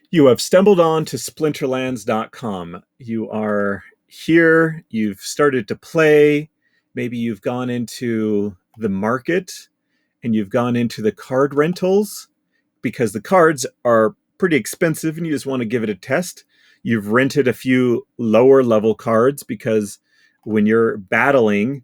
You have stumbled on to Splinterlands.com. You are here, you've started to play, maybe you've gone into the market and you've gone into the card rentals because the cards are pretty expensive and you just want to give it a test. You've rented a few lower level cards because when you're battling,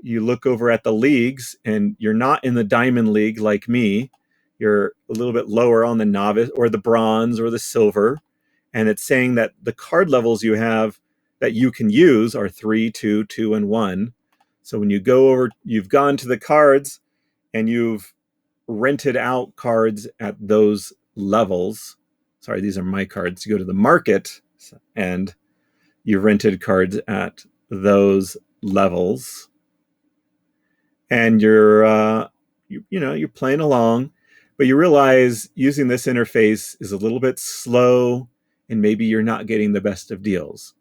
you look over at the leagues and you're not in the diamond league like me. You're a little bit lower on the novice or the bronze or the silver. And it's saying that the card levels you have that you can use are 3, 2, 2, and 1. So when you go over, you've gone to the cards and you've rented out cards at those levels. Sorry, these are my cards. You go to the market and you've rented cards at those levels and you're playing along, but you realize using this interface is a little bit slow and maybe you're not getting the best of deals.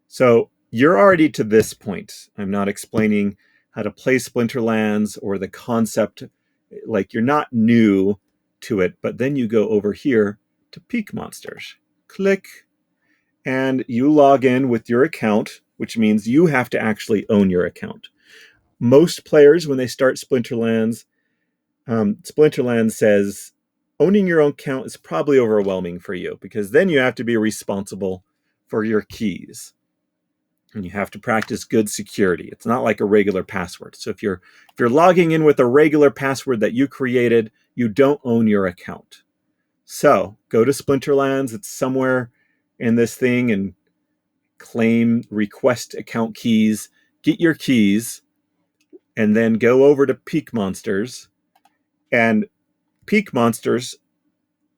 So you're already to this point. I'm not explaining how to play Splinterlands or the concept, like you're not new to it, but then you go over here to Peak Monsters. Click, and you log in with your account, which means you have to actually own your account. Most players, when they start Splinterlands, Splinterlands says owning your own account is probably overwhelming for you because then you have to be responsible for your keys and you have to practice good security. It's not like a regular password. So if you're logging in with a regular password that you created, you don't own your account. So go to Splinterlands. It's somewhere in this thing and claim request account keys. Get your keys and then go over to Peak Monsters. And Peak Monsters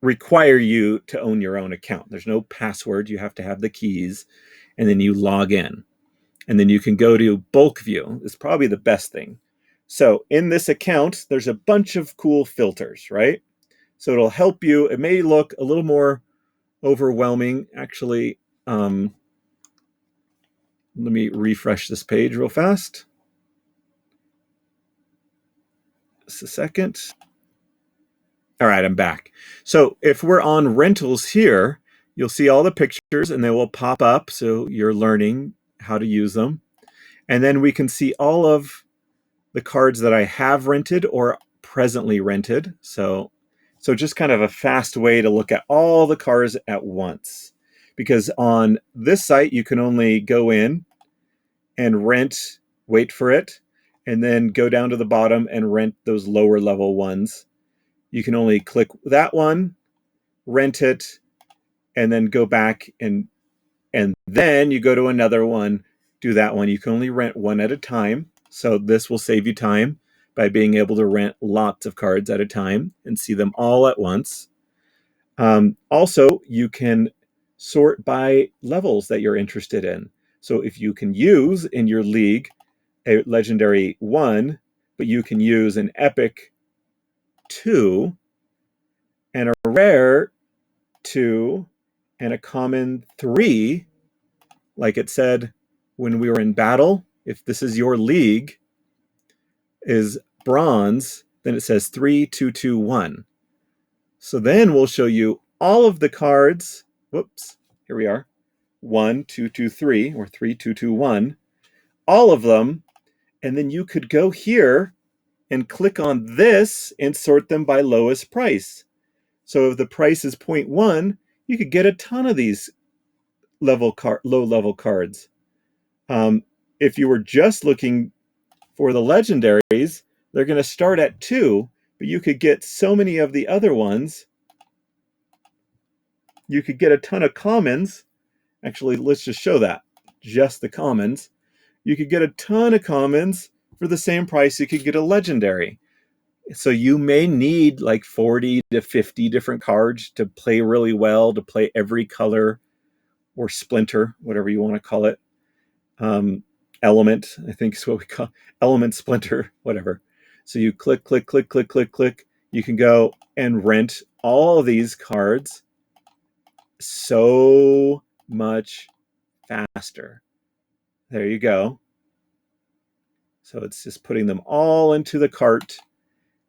require you to own your own account. There's no password. You have to have the keys, and then you log in. And then you can go to bulk view. It's probably the best thing. So in this account, there's a bunch of cool filters, right? So it'll help you. It may look a little more overwhelming. Actually, let me refresh this page real fast. Just a second. All right, I'm back. So if we're on rentals here, you'll see all the pictures and they will pop up. So you're learning how to use them. And then we can see all of the cards that I have rented or presently rented. So just kind of a fast way to look at all the cards at once. Because on this site, you can only go in and rent, wait for it, and then go down to the bottom and rent those lower level ones. You can only click that one, rent it, and then go back and then you go to another one, do that one. You can only rent one at a time. So this will save you time by being able to rent lots of cards at a time and see them all at once. Also, you can sort by levels that you're interested in. So if you can use in your league a legendary 1, but you can use an epic 2 and a rare 2 and a common 3, like it said when we were in battle, if this is your league, is bronze, then it says 3, 2, 2, 1. So then we'll show you all of the cards. Whoops, here we are. 1, 2, 2, 3, or 3, 2, 2, 1. All of them. And then you could go here and click on this and sort them by lowest price. So if the price is 0.1, you could get a ton of these low-level cards. If you were just looking for the legendaries, they're going to start at 2, but you could get so many of the other ones. You could get a ton of commons. Actually, let's just show that. Just the commons. You could get a ton of commons for the same price you could get a legendary. So you may need like 40 to 50 different cards to play really well, to play every color or splinter, whatever you want to call it. Element, I think is what we call element, splinter, whatever. So you click, click, click, click, click, click. You can go and rent all of these cards so much faster. There you go. So it's just putting them all into the cart.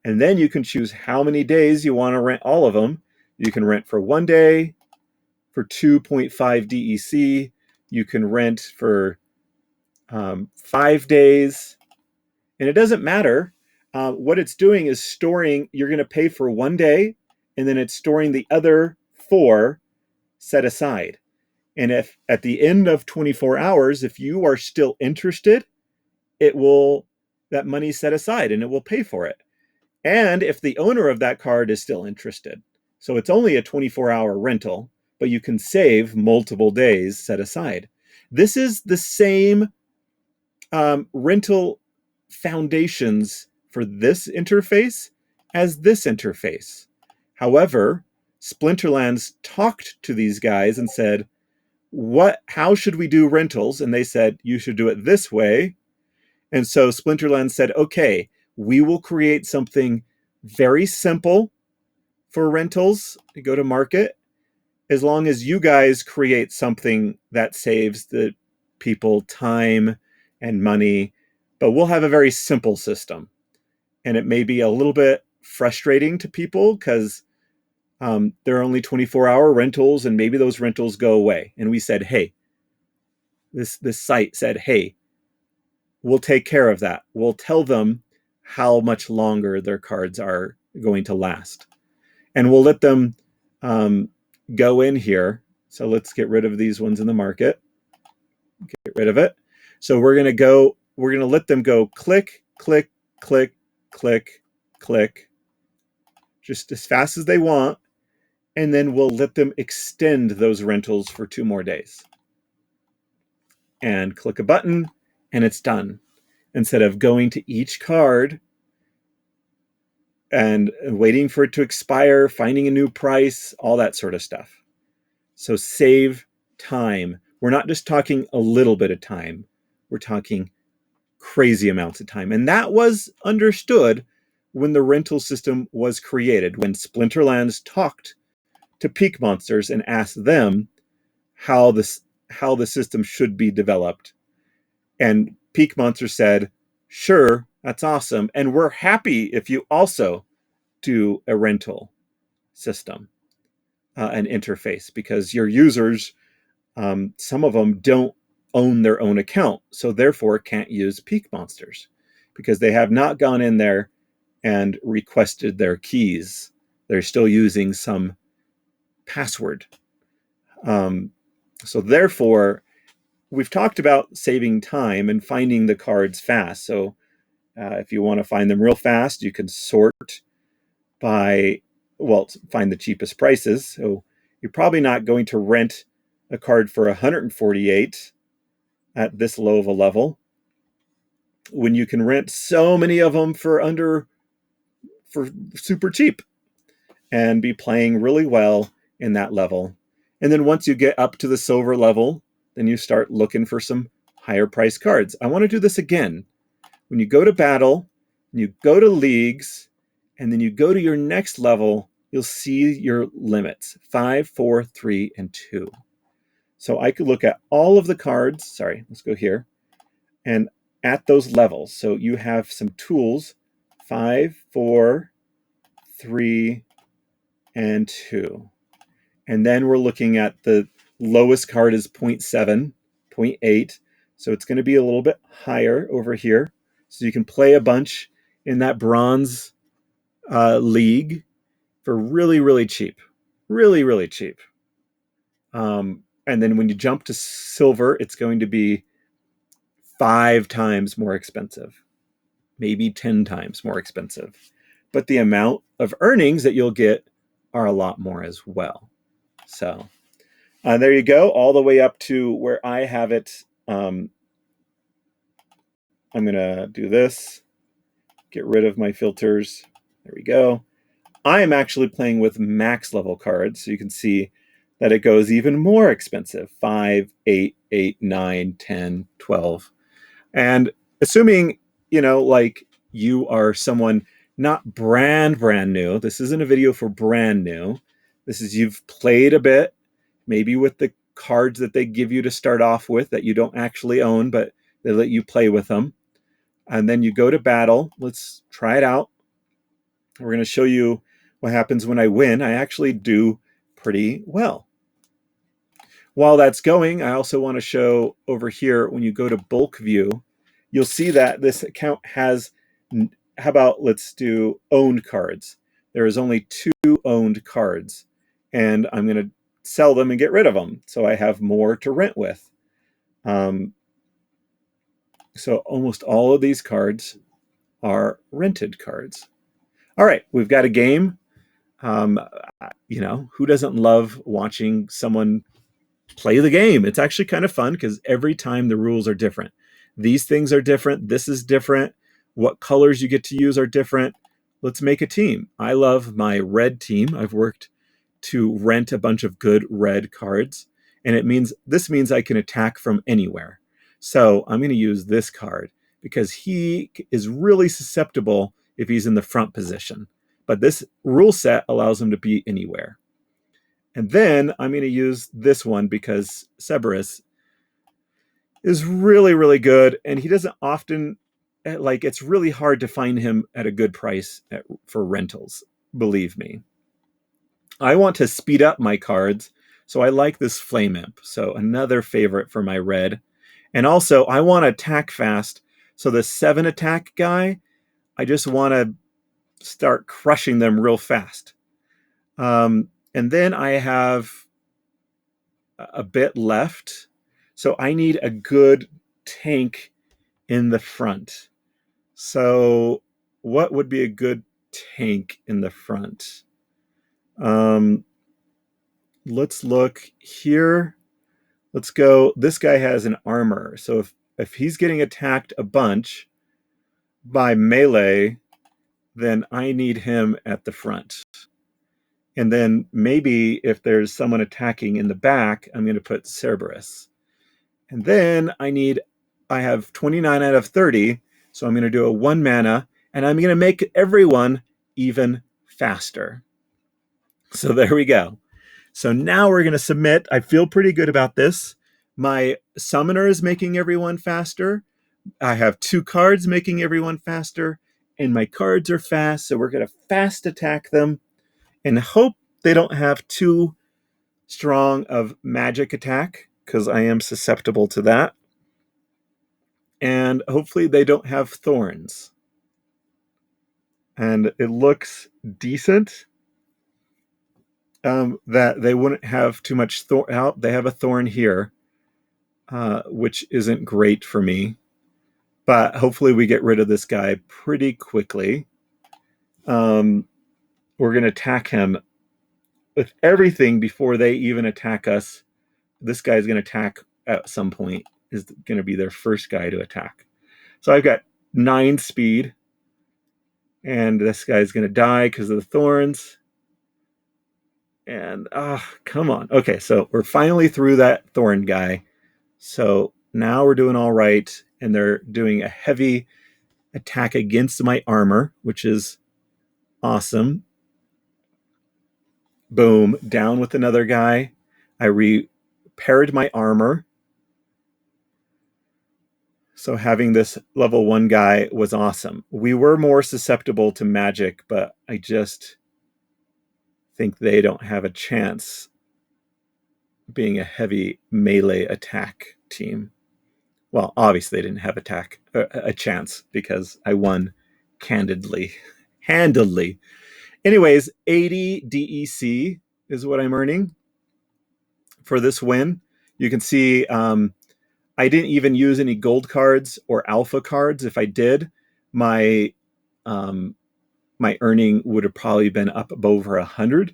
And then you can choose how many days you want to rent all of them. You can rent for 1 day for 2.5 DEC. You can rent for 5 days. And it doesn't matter. What it's doing is storing, you're going to pay for 1 day, and then it's storing the other 4 set aside. And if at the end of 24 hours, if you are still interested, it will, that money set aside and it will pay for it. And if the owner of that card is still interested. So it's only a 24-hour rental, but you can save multiple days set aside. This is the same rental foundations for this interface as this interface. However, Splinterlands talked to these guys and said, how should we do rentals? And they said, you should do it this way. And so Splinterlands said, okay, we will create something very simple for rentals to go to market, as long as you guys create something that saves the people time and money. But we'll have a very simple system. And it may be a little bit frustrating to people because there are only 24-hour rentals, and maybe those rentals go away. And we said, hey, this site said, hey, we'll take care of that. We'll tell them how much longer their cards are going to last. And we'll let them go in here. So let's get rid of these ones in the market. Get rid of it. So we're going to let them go click, click, click, click, click, just as fast as they want. And then we'll let them extend those rentals for 2 more days. And click a button, and it's done. Instead of going to each card and waiting for it to expire, finding a new price, all that sort of stuff. So save time. We're not just talking a little bit of time. We're talking crazy amounts of time. And that was understood when the rental system was created, when Splinterlands talked to Peak Monsters and asked them how the system should be developed. And Peak Monster said, sure, that's awesome. And we're happy if you also do a rental system, an interface, because your users, some of them don't own their own account, so therefore can't use Peak Monsters because they have not gone in there and requested their keys. They're still using some password. So therefore, we've talked about saving time and finding the cards fast. So if you want to find them real fast, you can sort by, find the cheapest prices. So you're probably not going to rent a card for 148 at this low of a level when you can rent so many of them for super cheap and be playing really well in that level. And then once you get up to the silver level, then you start looking for some higher price cards. I want to do this again. When you go to battle, and you go to leagues, and then you go to your next level, you'll see your limits, 5, 4, 3, and 2. So I could look at all of the cards. Sorry, let's go here. And at those levels. So you have some tools, 5, 4, 3, and 2. And then we're looking at the lowest card is 0.7, 0.8. So it's going to be a little bit higher over here. So you can play a bunch in that bronze league for really, really cheap. Really, really cheap. And then when you jump to silver, it's going to be 5 times more expensive. Maybe 10 times more expensive. But the amount of earnings that you'll get are a lot more as well. So there you go, all the way up to where I have it. I'm going to do this, get rid of my filters. There we go. I am actually playing with max level cards, so you can see that it goes even more expensive, 5, 8, 8, 9, 10, 12. And assuming, like you are someone not brand new, this isn't a video for brand new. This is you've played a bit, maybe with the cards that they give you to start off with that you don't actually own, but they let you play with them. And then you go to battle. Let's try it out. We're going to show you what happens when I win? I actually do pretty well. While that's going, I also want to show over here, when you go to bulk view, you'll see that this account has, how about let's do owned cards. There is only 2 owned cards, and I'm going to sell them and get rid of them so I have more to rent with. So almost all of these cards are rented cards. All right, we've got a game. Who doesn't love watching someone play the game? It's actually kind of fun because every time the rules are different. These things are different. This is different. What colors you get to use are different. Let's make a team. I love my red team. I've worked to rent a bunch of good red cards, and this means I can attack from anywhere. So I'm going to use this card because he is really susceptible if he's in the front position. But this rule set allows him to be anywhere. And then I'm going to use this one because Cerberus is really, really good. And he doesn't often, it's really hard to find him at a good price for rentals, believe me. I want to speed up my cards, so I like this Flame Imp. So another favorite for my red. And also, I want to attack fast. So the 7 attack guy, I just want to start crushing them real fast. And then I have a bit left. So I need a good tank in the front. So what would be a good tank in the front? Let's look here. Let's go. This guy has an armor. So if he's getting attacked a bunch by melee, then I need him at the front. And then maybe if there's someone attacking in the back, I'm going to put Cerberus. And then I have 29 out of 30, so I'm going to do a 1 mana, and I'm going to make everyone even faster. So there we go. So now we're going to submit. I feel pretty good about this. My summoner is making everyone faster. I have 2 cards making everyone faster, and my cards are fast, so we're going to fast attack them and hope they don't have too strong of magic attack, because I am susceptible to that. And hopefully they don't have thorns. And it looks decent. That they wouldn't have too much thorn. Oh, they have a thorn here, which isn't great for me. But hopefully we get rid of this guy pretty quickly. We're going to attack him with everything before they even attack us. This guy's going to attack at some point, is going to be their first guy to attack. So I've got 9 speed, and this guy's going to die because of the thorns. And come on. Okay, so we're finally through that thorn guy. So now we're doing all right, and they're doing a heavy attack against my armor, which is awesome. Boom, down with another guy. I repaired my armor. So having this level 1 guy was awesome. We were more susceptible to magic, but I just think they don't have a chance being a heavy melee attack team. Well, obviously they didn't have a chance because I won handedly. Anyways, 80 DEC is what I'm earning for this win. You can see I didn't even use any gold cards or alpha cards. If I did, my earning would have probably been up over 100.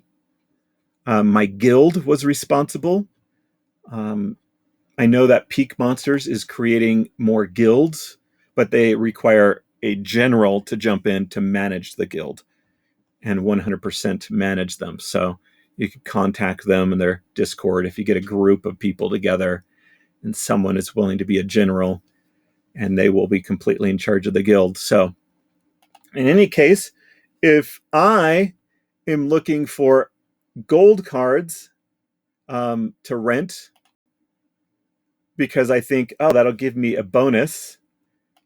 My guild was responsible. I know that Peak Monsters is creating more guilds, but they require a general to jump in to manage the guild and 100% manage them. So you can contact them in their Discord if you get a group of people together and someone is willing to be a general, and they will be completely in charge of the guild. So in any case, if I am looking for gold cards to rent, because I think, that'll give me a bonus,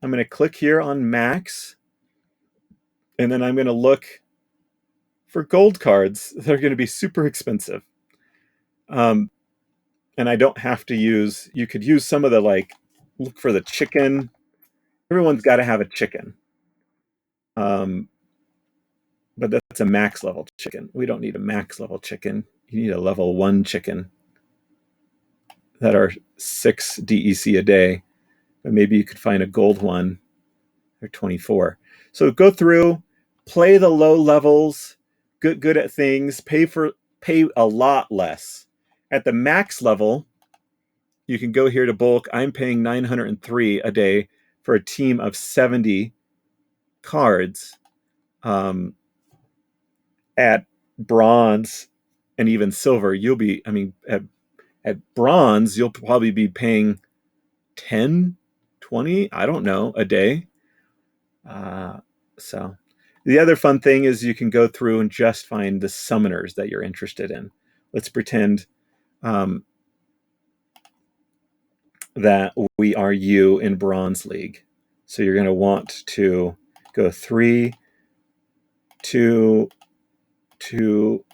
I'm going to click here on max, and then I'm going to look for gold cards, they're going to be super expensive. And I don't have to use, you could use some of the like, look for the chicken. Everyone's got to have a chicken. Um, but that's a max level chicken. We don't need a max level chicken. You need a level 1 chicken that are 6 DEC a day. But maybe you could find a gold one. They're 24. So go through, play the low levels, good at things, pay a lot less. At the max level, you can go here to bulk. I'm paying 903 a day for a team of 70 cards. At bronze and even silver, you'll be, I mean, at bronze, you'll probably be paying 10, 20, I don't know, a day. So the other fun thing is you can go through and just find the summoners that you're interested in. Let's pretend that we are you in Bronze League. So you're going to want to go 3, 2, 2,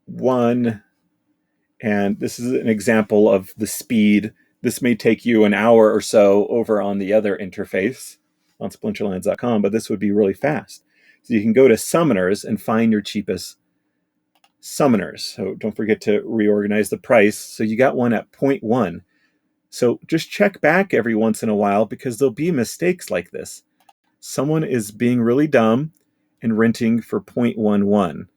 1. And this is an example of the speed. This may take you an hour or so over on the other interface on splinterlands.com, but this would be really fast. So you can go to summoners and find your cheapest summoners. So don't forget to reorganize the price. So you got one at 0.1. So just check back every once in a while because there'll be mistakes like this. Someone is being really dumb and renting for 0.11.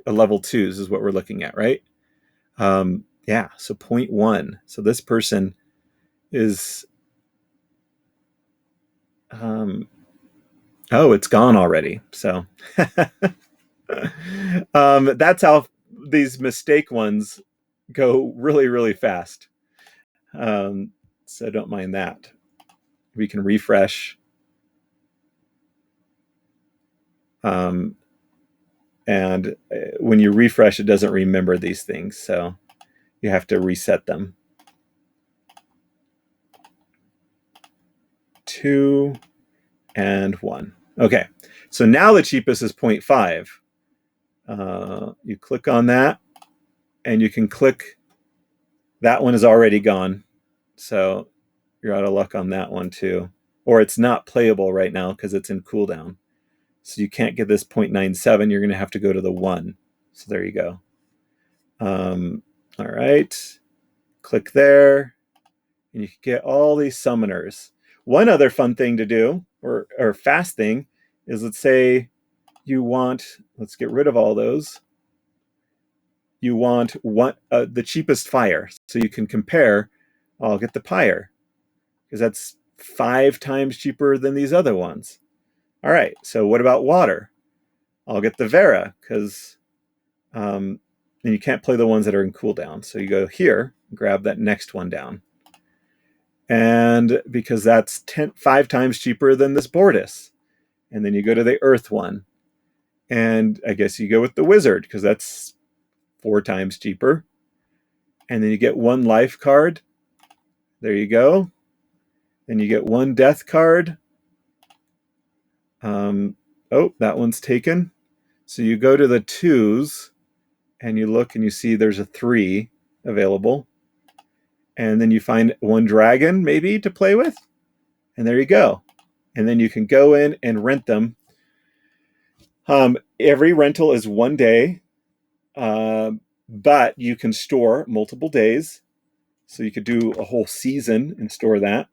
A level 2s is what we're looking at, right? Yeah, so 0.1. So this person is, it's gone already. So that's how these mistake ones go really, really fast. So don't mind that. We can refresh. And when you refresh, it doesn't remember these things. So you have to reset them. 2 and 1. Okay, so now the cheapest is 0.5. You click on that, and you can click. That one is already gone, so you're out of luck on that one too. Or it's not playable right now because it's in cooldown. So you can't get this 0.97. You're going to have to go to the 1. So there you go. All right. Click there, and you can get all these summoners. One other fun thing to do, or fast thing, is let's say you want, let's get rid of all those. You want the cheapest fire. So you can compare, I'll get the pyre, because that's 5 times cheaper than these other ones. All right, so what about water? I'll get the Vera, because and you can't play the ones that are in cooldown. So you go here, grab that next one down. And because that's 5 times cheaper than this Bortus. And then you go to the Earth one. And I guess you go with the Wizard, because that's 4 times cheaper. And then you get 1 life card. There you go. Then you get 1 death card. That one's taken. So you go to the 2s, and you look and you see there's a 3 available. And then you find 1 dragon maybe to play with. And there you go. And then you can go in and rent them. Every rental is 1 day, but you can store multiple days. So you could do a whole season and store that.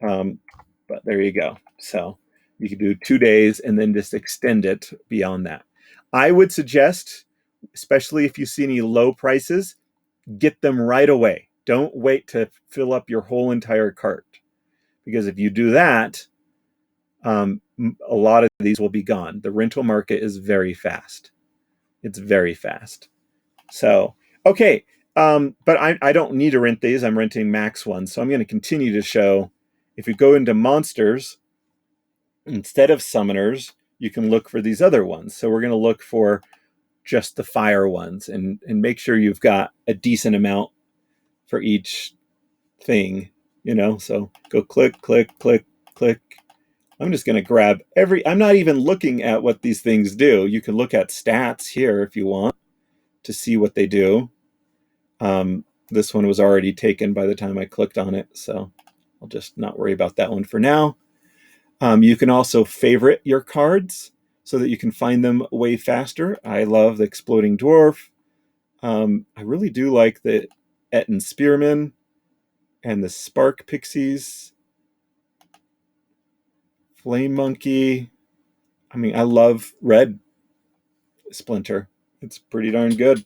But there you go. So you could do 2 days and then just extend it beyond that. I would suggest, especially if you see any low prices, get them right away. Don't wait to fill up your whole entire cart. Because if you do that, a lot of these will be gone. The rental market is very fast. It's very fast. So, okay. But I don't need to rent these. I'm renting max ones. So I'm going to continue to show. If you go into monsters, instead of summoners, you can look for these other ones. So we're going to look for just the fire ones and make sure you've got a decent amount for each thing, So go click, click, click, click, I'm just going to grab I'm not even looking at what these things do. You can look at stats here if you want to see what they do. This one was already taken by the time I clicked on it, so I'll just not worry about that one for now. You can also favorite your cards so that you can find them way faster. I love the Exploding Dwarf. I really do like the Etten Spearman and the Spark Pixies. Flame Monkey. I mean, I love Red Splinter. It's pretty darn good.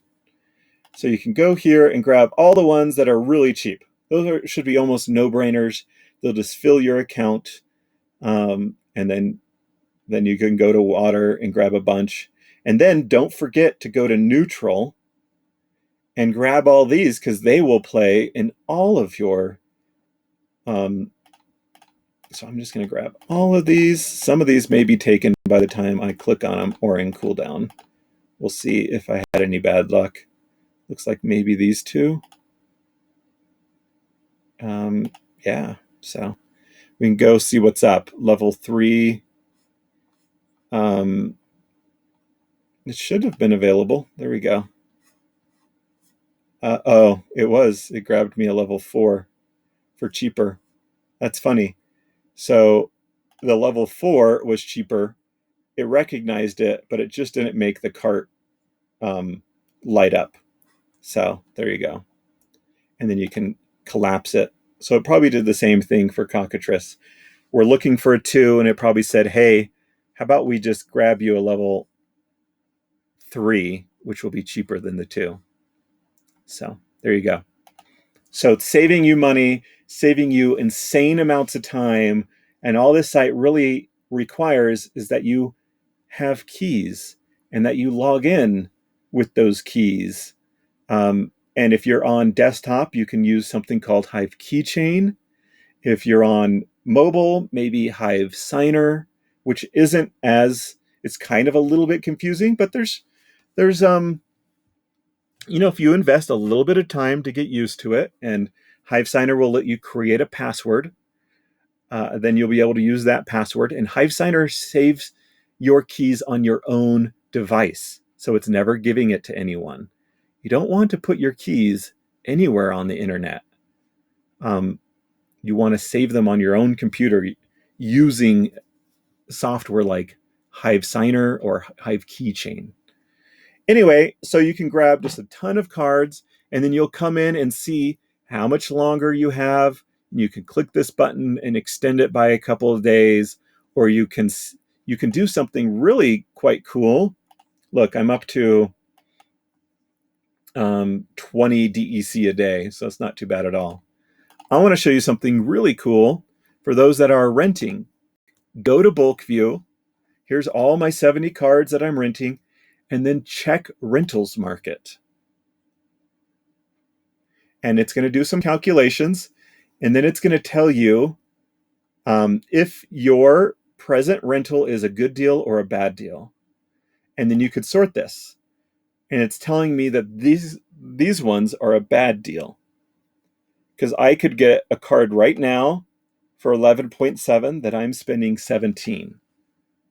So you can go here and grab all the ones that are really cheap. Those should be almost no-brainers. They'll just fill your account, and then you can go to water and grab a bunch. And then don't forget to go to neutral and grab all these because they will play in all of your. So I'm just going to grab all of these. Some of these may be taken by the time I click on them or in cooldown. We'll see if I had any bad luck. Looks like maybe these two. Yeah, so we can go see what's up. Level 3. It should have been available. There we go. Oh, it was. It grabbed me a level 4 for cheaper. That's funny. So the level 4 was cheaper. It recognized it, but it just didn't make the cart light up. So there you go. And then you can collapse it. So it probably did the same thing for Cockatrice. We're looking for a 2, and it probably said, hey, how about we just grab you a level 3, which will be cheaper than the 2. So there you go. So it's saving you money, saving you insane amounts of time, and all this site really requires is that you have keys and that you log in with those keys. And if you're on desktop, you can use something called Hive Keychain. If you're on mobile, maybe Hive Signer, which isn't as, it's kind of a little bit confusing, but there's if you invest a little bit of time to get used to it, and Hive Signer will let you create a password, then you'll be able to use that password. And Hive Signer saves your keys on your own device, so it's never giving it to anyone. You don't want to put your keys anywhere on the internet. You want to save them on your own computer using software like Hive Signer or Hive Keychain. Anyway, so you can grab just a ton of cards, and then you'll come in and see how much longer you have. You can click this button and extend it by a couple of days, or you can do something really quite cool. Look, I'm up to 20 DEC a day, so it's not too bad at all. I want to show you something really cool for those that are renting. Go to bulk view. Here's all my 70 cards that I'm renting, and then check rentals market. And it's going to do some calculations, and then it's going to tell you if your present rental is a good deal or a bad deal. And then you could sort this. And it's telling me that these ones are a bad deal. Because I could get a card right now for 11.7 that I'm spending 17.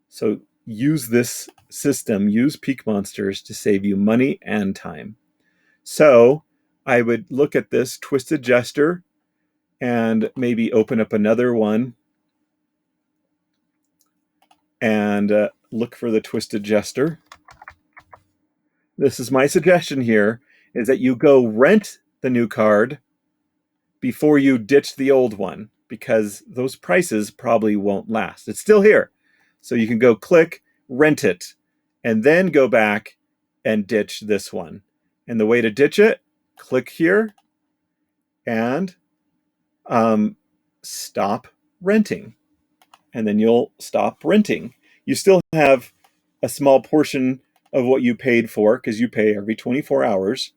So use this system, use Peak Monsters to save you money and time. So I would look at this Twisted Jester and maybe open up another one and look for the Twisted Jester. This is my suggestion here, is that you go rent the new card before you ditch the old one, because those prices probably won't last. It's still here. So you can go click, rent it, and then go back and ditch this one. And the way to ditch it, click here and stop renting. And then you'll stop renting. You still have a small portion of what you paid for because you pay every 24 hours.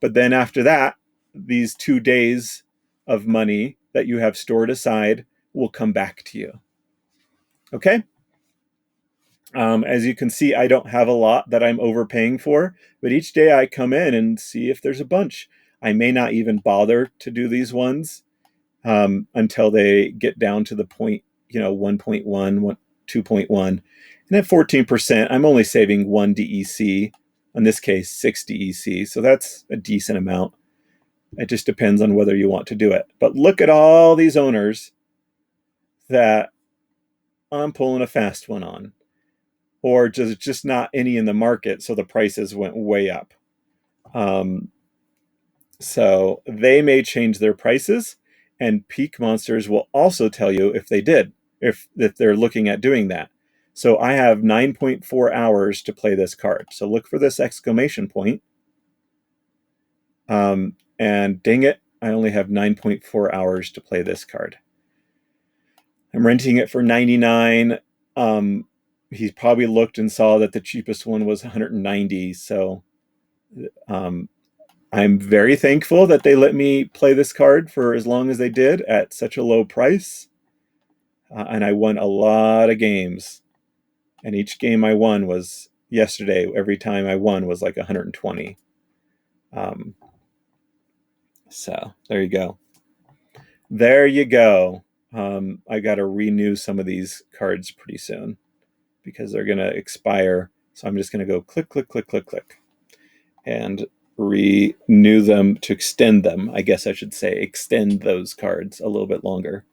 But then after that, these 2 days of money that you have stored aside will come back to you. Okay? As you can see, I don't have a lot that I'm overpaying for, but each day I come in and see if there's a bunch. I may not even bother to do these ones until they get down to the point 1.1, 2.1. And at 14%, I'm only saving 1 DEC, in this case, 6 DEC. So that's a decent amount. It just depends on whether you want to do it. But look at all these owners that I'm pulling a fast one on, or just not any in the market. So the prices went way up. So they may change their prices, and Peak Monsters will also tell you if they did, if they're looking at doing that. So I have 9.4 hours to play this card. So look for this exclamation point. And dang it, I only have 9.4 hours to play this card. I'm renting it for 99. He probably looked and saw that the cheapest one was 190. So I'm very thankful that they let me play this card for as long as they did at such a low price. And I won a lot of games. And each game I won was yesterday. Every time I won was like 120. So there you go. There you go. I got to renew some of these cards pretty soon because they're going to expire. So I'm just going to go click, click, click, click, click, and renew them to extend them. I guess I should say extend those cards a little bit longer.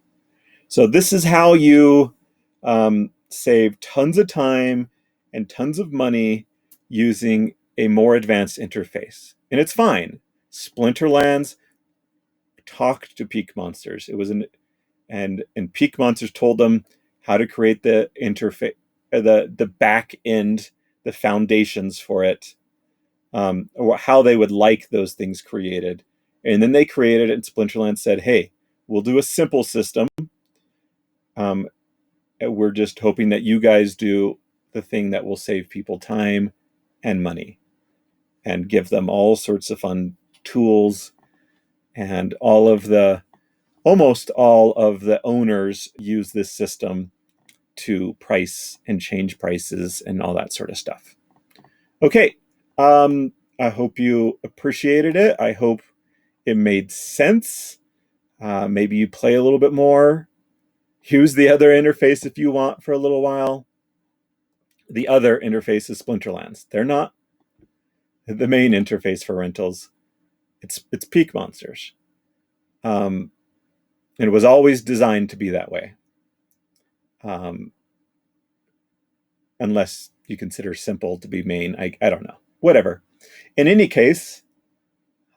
So this is how you save tons of time and tons of money using a more advanced interface. And it's fine. Splinterlands talked to Peak Monsters. It was and Peak Monsters told them how to create the interface, the back end, the foundations for it, or how they would like those things created. And then they created it, and Splinterlands said, "Hey, we'll do a simple system. We're just hoping that you guys do the thing that will save people time and money, and give them all sorts of fun tools." And almost all of the owners use this system to price and change prices and all that sort of stuff. Okay. I hope you appreciated it. I hope it made sense. Maybe you play a little bit more. Use the other interface if you want for a little while. The other interface is Splinterlands. They're not the main interface for rentals. It's Peak Monsters. And it was always designed to be that way. Unless you consider simple to be main. I don't know. Whatever. In any case,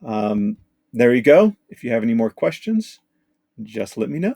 there you go. If you have any more questions, just let me know.